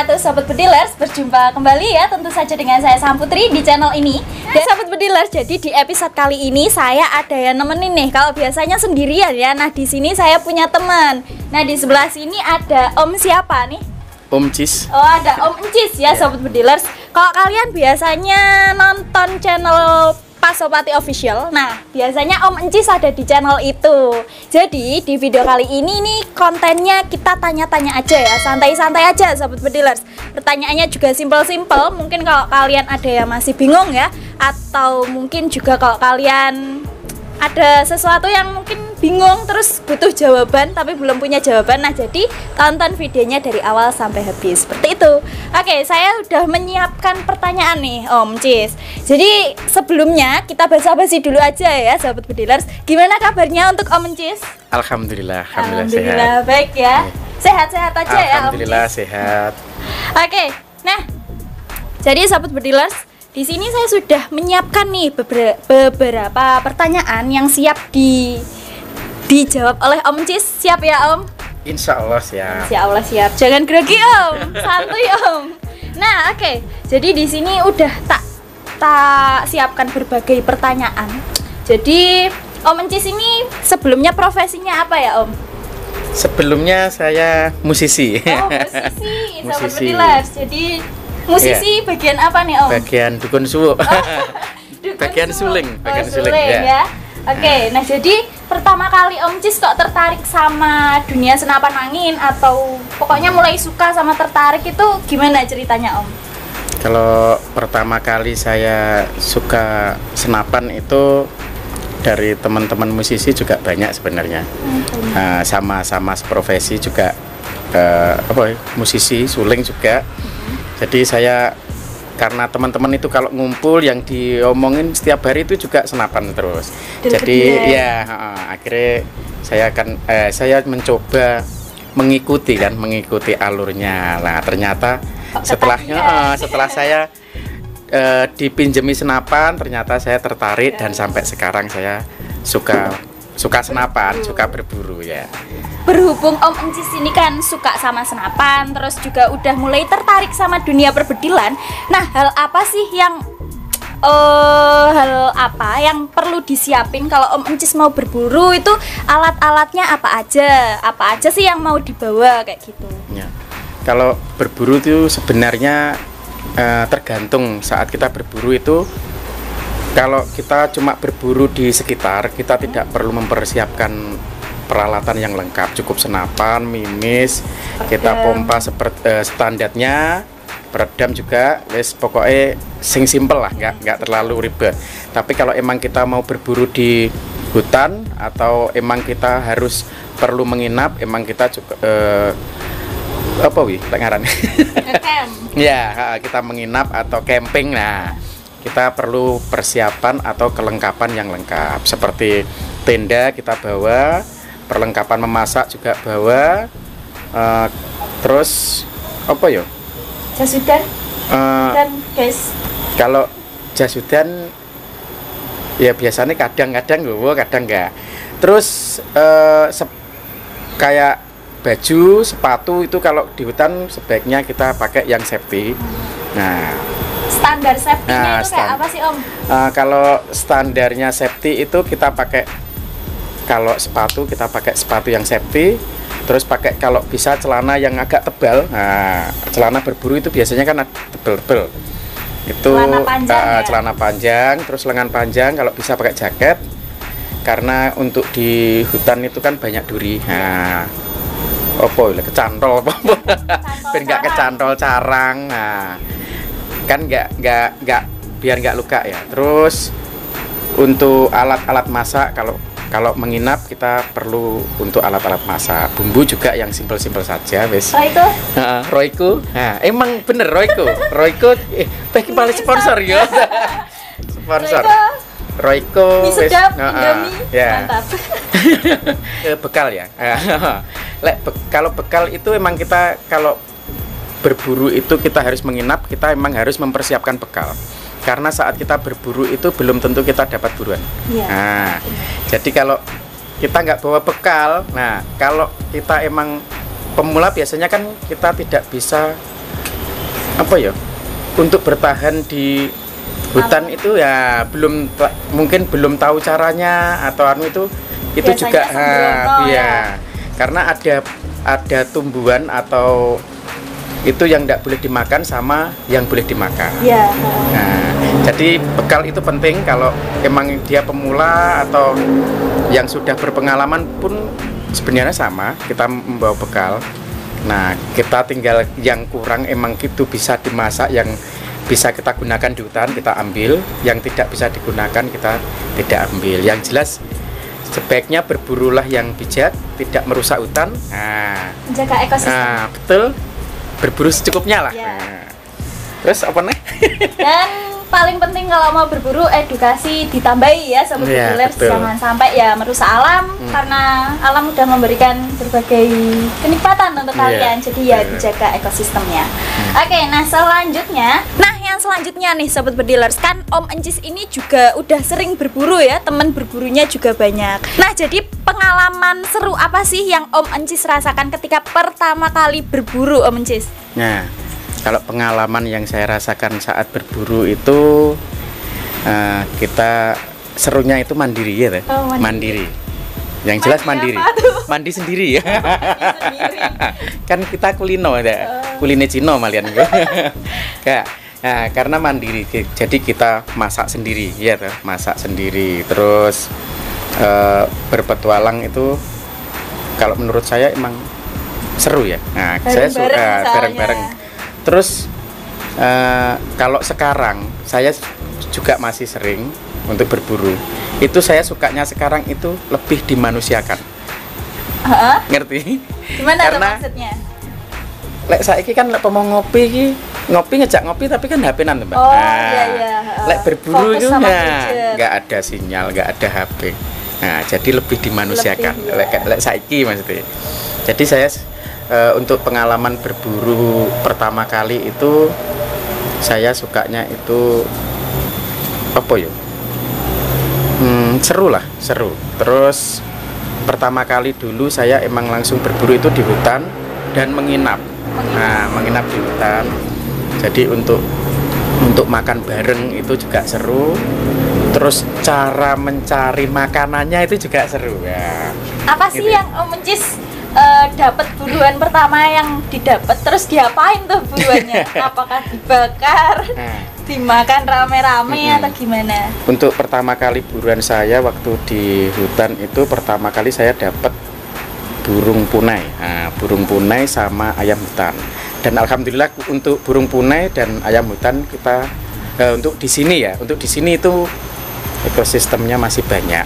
wabarakatuh Sobat Bedilers. Berjumpa kembali ya tentu saja dengan saya Samputri di channel ini. Dan Sobat Bedilers, jadi di episode kali ini saya ada yang nemenin nih. Kalau biasanya sendirian ya. Nah, di sini saya punya teman. Nah, di sebelah sini ada Om siapa nih? Om Cis. Oh, ada Om Cis ya, Sobat Bedilers. Kalau kalian biasanya nonton channel Pasopati Official, nah biasanya Om Encis ada di channel itu. Jadi di video kali ini nih kontennya kita tanya-tanya aja ya, santai-santai aja Sobat Bedilers. Pertanyaannya juga simpel-simpel. Mungkin kalau kalian ada yang masih bingung ya, atau mungkin juga kalau kalian ada sesuatu yang mungkin bingung terus butuh jawaban tapi belum punya jawaban, nah jadi tonton videonya dari awal sampai habis seperti itu. Oke, saya udah menyiapkan pertanyaan nih Om Cis. Jadi sebelumnya kita basa-basi dulu aja ya Sobat Bedilers. Gimana kabarnya untuk Om Cis? Alhamdulillah Alhamdulillah sehat. Baik ya. Sehat-sehat aja ya Om Cis. Alhamdulillah sehat. Oke, nah jadi Sobat Bedilers, di sini saya sudah menyiapkan nih beberapa pertanyaan yang siap dijawab oleh Om Cis. Siap ya Om? Insya Allah siap. Insya Allah siap. Jangan grogi Om, santuy Om. Nah oke, jadi di sini udah tak siapkan berbagai pertanyaan. Jadi Om Cis ini sebelumnya profesinya apa ya Om? Sebelumnya saya musisi. Oh musisi, Sobat Musisi. Bedilers. Jadi musisi bagian apa nih Om? Bagian dukun suwu. Dukun Bagian suling, bagian suling, ya. ya. Oke, nah jadi pertama kali Om Cis kok tertarik sama dunia senapan angin atau pokoknya mulai suka sama tertarik itu gimana ceritanya Om? Kalau pertama kali saya suka senapan itu dari teman-teman musisi juga banyak sebenarnya. Sama-sama seprofesi juga musisi suling juga. Jadi saya karena teman-teman itu kalau ngumpul yang diomongin setiap hari itu juga senapan terus. Jadi ya akhirnya saya mencoba mengikuti alurnya. Nah ternyata setelah saya dipinjemi senapan, ternyata saya tertarik dan sampai sekarang saya suka senapan, suka berburu ya. Berhubung Om Encis ini kan suka sama senapan, terus juga udah mulai tertarik sama dunia perbedilan. Nah, hal apa sih yang yang perlu disiapin kalau Om Encis mau berburu itu? Alat-alatnya apa aja? Apa aja sih yang mau dibawa kayak gitu? Ya. Kalau berburu itu sebenarnya tergantung saat kita berburu itu. Kalau kita cuma berburu di sekitar, kita tidak perlu mempersiapkan peralatan yang lengkap, cukup senapan, mimis, kita pompa seperti standarnya, peredam juga, wes pokoknya sing simple lah, nggak terlalu ribet. Tapi kalau emang kita mau berburu di hutan atau emang kita harus perlu menginap, emang kita cukup ya kita menginap atau camping, nah kita perlu persiapan atau kelengkapan yang lengkap seperti tenda kita bawa, perlengkapan memasak juga bawa, terus apa ya? Jas hudan? Dan guys. Kalau jas hudan ya biasanya kadang-kadang gue kadang enggak. Terus kayak baju, sepatu itu kalau di hutan sebaiknya kita pakai yang safety. Nah, standar safety-nya itu kayak apa sih Om? Kalau standarnya safety itu kita pakai, kalau sepatu kita pakai sepatu yang safety, terus pakai kalau bisa celana yang agak tebal. Nah, celana berburu itu biasanya kan tebel-tebel. Itu celana panjang, celana panjang, terus lengan panjang, kalau bisa pakai jaket. Karena untuk di hutan itu kan banyak duri. Nah, kecantol ben nggak kecantol carang. Nah, kan nggak biar nggak luka ya. Terus untuk alat-alat masak, kalau menginap kita perlu untuk alat-alat masak. Bumbu juga yang simpel-simpel saja, wes. Royco. Nah, emang bener Royco. Pengen paling sponsor ya. Sponsor. Royco wes. Ya. Mantap. Bekal ya. Kalau bekal itu emang kita kalau berburu itu kita harus menginap, kita emang harus mempersiapkan bekal. Karena saat kita berburu itu belum tentu kita dapat buruan. Nah, jadi kalau kita nggak bawa bekal, nah kalau kita emang pemula biasanya kan kita tidak bisa apa ya, untuk bertahan di hutan itu ya mungkin belum tahu caranya atau itu biasanya juga sembrono, ya. Karena ada tumbuhan atau itu yang tidak boleh dimakan sama yang boleh dimakan. Ya. Nah, jadi bekal itu penting kalau emang dia pemula atau yang sudah berpengalaman pun sebenarnya sama, kita membawa bekal. Nah, kita tinggal yang kurang emang itu bisa dimasak, yang bisa kita gunakan di hutan kita ambil, yang tidak bisa digunakan kita tidak ambil. Yang jelas sebaiknya berburulah yang bijak, tidak merusak hutan. Nah, menjaga ekosistem. Nah, betul. Berburu secukupnya lah. Ya. Nah. Terus apa nih? Dan paling penting kalau mau berburu, edukasi ditambahi ya Sobat Ya, Bedilers. betul. Jangan sampai ya merusak alam, karena alam udah memberikan berbagai kenikmatan untuk Ya, kalian. Jadi ya betul. dijaga ekosistemnya. Oke, nah yang selanjutnya nih Sobat Bedilers, kan Om Encis ini juga udah sering berburu ya, teman berburunya juga banyak. Nah, jadi pengalaman seru apa sih yang Om Encis rasakan ketika pertama kali berburu, Om Encis? Nah, kalau pengalaman yang saya rasakan saat berburu itu kita serunya itu mandiri ya, teh. Oh, mandiri. Yang jelas Mandi mandiri. apa tuh? Mandi sendiri ya. Sendiri. Kan kita kulino ya. Kuliner Cino malian. Ya. Nah, karena mandiri, jadi kita masak sendiri, ya, masak sendiri. Terus berpetualang itu, kalau menurut saya emang seru ya. Nah, saya suka Bareng-bareng bareng-bareng. Terus kalau sekarang saya juga masih sering untuk berburu. Itu saya sukanya sekarang itu lebih dimanusiakan. Ngerti? Gimana tuh Karena maksudnya? lek saiki kan lek mau ngopi ngejak ngopi tapi kan HP-nan, Mbak. Oh, iya. Lek berburu Fokus itu sama gadget. nggak ada sinyal, nggak ada HP. Nah, jadi lebih dimanusiakan. Lebih, ya. Lek saiki maksudnya. Jadi saya untuk pengalaman berburu pertama kali itu saya sukanya itu apa ya? Seru lah, seru. Terus pertama kali dulu saya emang langsung berburu itu di hutan dan menginap. Nah, menginap di hutan. Jadi untuk makan bareng itu juga seru. Terus cara mencari makanannya itu juga seru ya. Apa sih Gitu. yang Om Encis dapat buruan pertama yang didapat, terus diapain tuh buruannya? Apakah dibakar, Nah, dimakan rame-rame atau gimana? untuk pertama kali buruan saya waktu di hutan itu pertama kali saya dapat burung punai. Nah, burung punai sama ayam hutan. Dan alhamdulillah untuk burung punai dan ayam hutan kita untuk di sini ya, untuk di sini itu ekosistemnya masih banyak.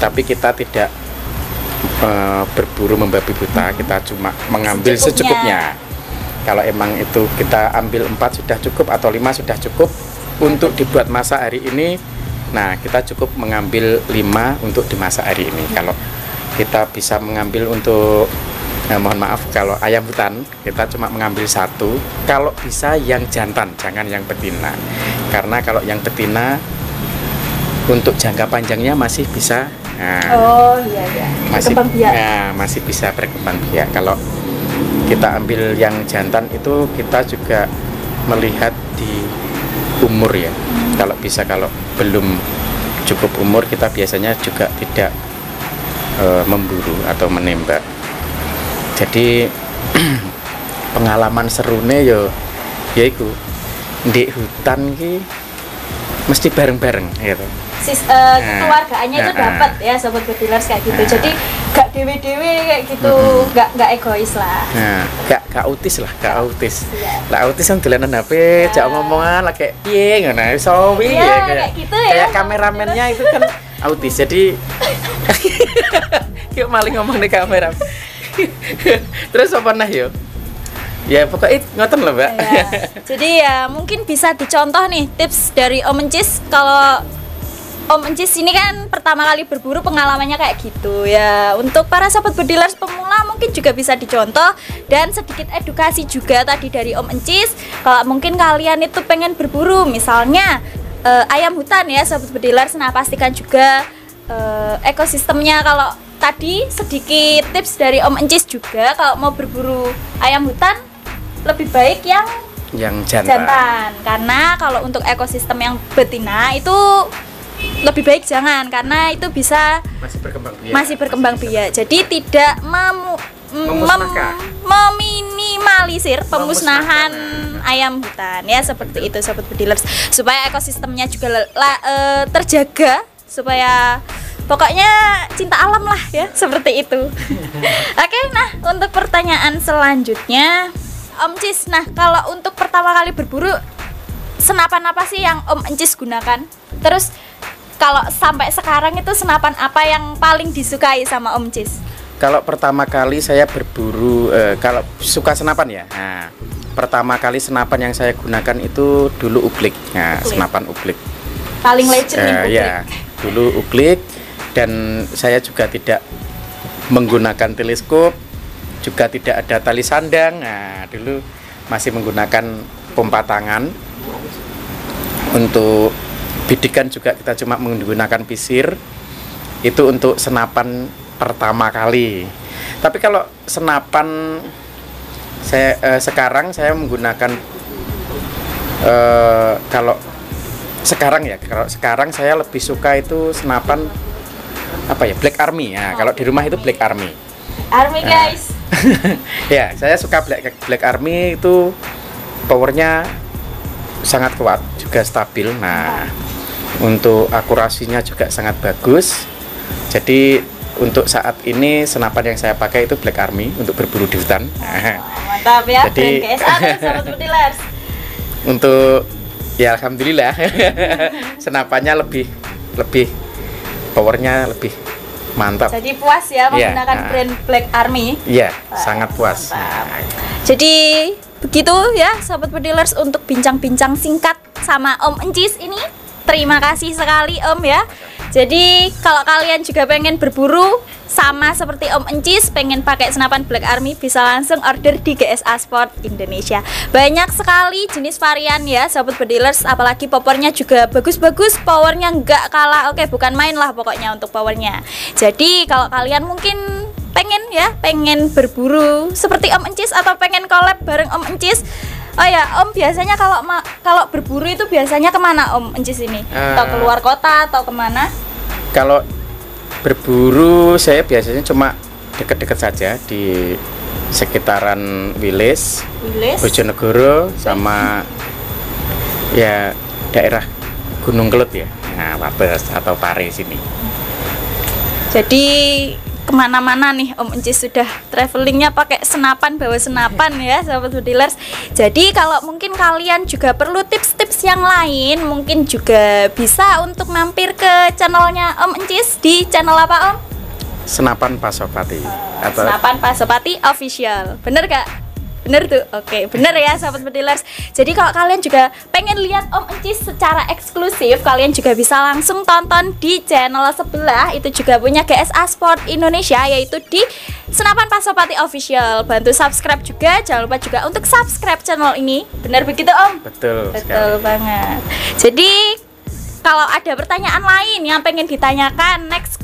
Tapi kita tidak berburu membabi buta, kita cuma mengambil secukupnya. Kalau emang itu kita ambil 4 sudah cukup atau 5 sudah cukup untuk dibuat masak hari ini. Nah, kita cukup mengambil 5 untuk dimasak hari ini. Kalau kita bisa mengambil untuk mohon maaf kalau ayam hutan kita cuma mengambil 1. Kalau bisa yang jantan, jangan yang betina. Karena kalau yang betina untuk jangka panjangnya masih bisa. Nah, Oh iya. masih Berkembang biak. masih bisa berkembang biak. Kalau kita ambil yang jantan itu kita juga melihat di umur ya. Kalau bisa, kalau belum cukup umur kita biasanya juga tidak memburu atau menembak. Jadi pengalaman serune yo yaiku di hutan ki mesti bareng-bareng gitu. Keluargaannya itu dapat ya Sobat Bedilers kayak gitu. Jadi gak dewe-dewe kayak gitu, gak egois lah. Nah, gak autis lah, gak autis. Iya. Lah autis kan dolan HP, jak omongan lah kayak piye ngono. So piye Iya, kayak gitu ya. Kayak kameramennya itu kan autis. Jadi yuk maling ngomong di kamera. Terus apa nah yo? Ya pokoknya ngoten loh, Mbak. Ya. Jadi ya mungkin bisa dicontoh nih tips dari Om Encis. Kalau Om Encis ini kan pertama kali berburu pengalamannya kayak gitu ya. Untuk para Sobat Bedilers pemula mungkin juga bisa dicontoh. Dan sedikit edukasi juga tadi dari Om Encis. Kalau mungkin kalian itu pengen berburu misalnya ayam hutan ya Sobat Bedilers. Nah pastikan juga ekosistemnya. Kalau tadi sedikit tips dari Om Encis juga, kalau mau berburu ayam hutan lebih baik yang Yang jantan. Karena kalau untuk ekosistem yang betina itu lebih baik jangan, karena itu bisa masih berkembang biak. Jadi tidak meminimalisir pemusnahan ayam hutan ya, seperti itu sobat bedilers, supaya ekosistemnya juga terjaga, supaya pokoknya cinta alam lah ya, seperti itu. Oke, nah untuk pertanyaan selanjutnya Om Cis, nah kalau untuk pertama kali berburu, senapan apa sih yang Om Encis gunakan? Terus kalau sampai sekarang itu senapan apa yang paling disukai sama Om Cis? Kalau pertama kali saya berburu, kalau suka senapan ya, nah, pertama kali senapan yang saya gunakan itu dulu Uklik, nah, senapan Uklik. Paling legend nih Uklik. Ya, dulu Uklik, dan saya juga tidak menggunakan teleskop, juga tidak ada tali sandang. Nah, dulu masih menggunakan pompa tangan. Untuk bidikan juga kita cuma menggunakan pisir. Itu untuk senapan pertama kali. Tapi kalau senapan sekarang saya menggunakan kalau sekarang saya lebih suka itu senapan apa ya, Black Army ya. Kalau di rumah itu Black Army. Guys. Ya, saya suka Black Army, itu powernya sangat kuat, juga stabil. Nah, untuk akurasinya juga sangat bagus. Jadi untuk saat ini senapan yang saya pakai itu Black Army untuk berburu di hutan. Mantap ya, jadi KSA sobat bedilers. Untuk ya alhamdulillah senapannya lebih powernya lebih mantap. Jadi puas ya menggunakan brand Black Army. Iya, sangat puas. Jadi begitu ya sobat bedilers untuk bincang-bincang singkat sama Om Encis ini. Terima kasih sekali Om ya. Jadi kalau kalian juga pengen berburu sama seperti Om Encis, pengen pakai senapan Black Army, bisa langsung order di GSA Sport Indonesia. Banyak sekali jenis varian ya sobat bedilers, apalagi powernya juga bagus-bagus, powernya nggak kalah. Oke, bukan main lah pokoknya untuk powernya. Jadi kalau kalian mungkin pengen berburu seperti Om Encis atau pengen collab bareng Om Encis, oh ya Om, biasanya kalau berburu itu biasanya kemana Om Encis ini? Atau keluar kota atau kemana? Kalau berburu saya biasanya cuma dekat-dekat saja di sekitaran Wilis, Bojonegoro, sama ya daerah Gunung Kelut ya, nah Wates atau Pare sini. Jadi kemana-mana nih Om Encis sudah travelingnya pakai senapan, bawa senapan ya sahabat bedilers. Jadi kalau mungkin kalian juga perlu tips-tips yang lain, mungkin juga bisa untuk mampir ke channelnya Om Encis. Di channel apa Om? Senapan Pasopati atau Senapan Pasopati Official, bener gak? Bener tuh, oke, bener ya sahabat bedilers. Jadi kalau kalian juga pengen lihat Om Encis secara eksklusif, kalian juga bisa langsung tonton di channel sebelah. Itu juga punya GSA Sport Indonesia, yaitu di Senapan Pasopati Official. Bantu subscribe juga, jangan lupa juga untuk subscribe channel ini. Bener begitu Om? Betul banget. Jadi kalau ada pertanyaan lain yang pengen ditanyakan, next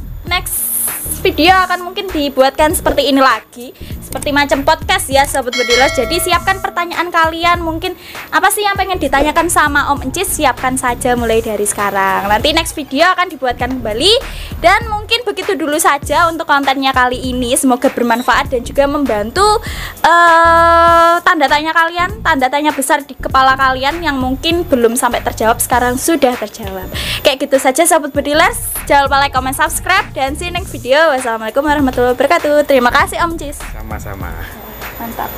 video akan mungkin dibuatkan seperti ini lagi, seperti macam podcast ya sahabat bedilers. Jadi siapkan pertanyaan kalian, mungkin apa sih yang pengen ditanyakan sama Om Encis, siapkan saja mulai dari sekarang. Nanti next video akan dibuatkan kembali. Dan mungkin begitu dulu saja untuk kontennya kali ini. Semoga bermanfaat dan juga membantu tanda tanya besar di kepala kalian yang mungkin belum sampai terjawab, sekarang sudah terjawab. Kayak gitu saja sahabat bedilers. Jangan lupa like, comment, subscribe, dan see you next video. Wassalamualaikum warahmatullahi wabarakatuh. Terima kasih Om Encis. Sama-sama. Mantap.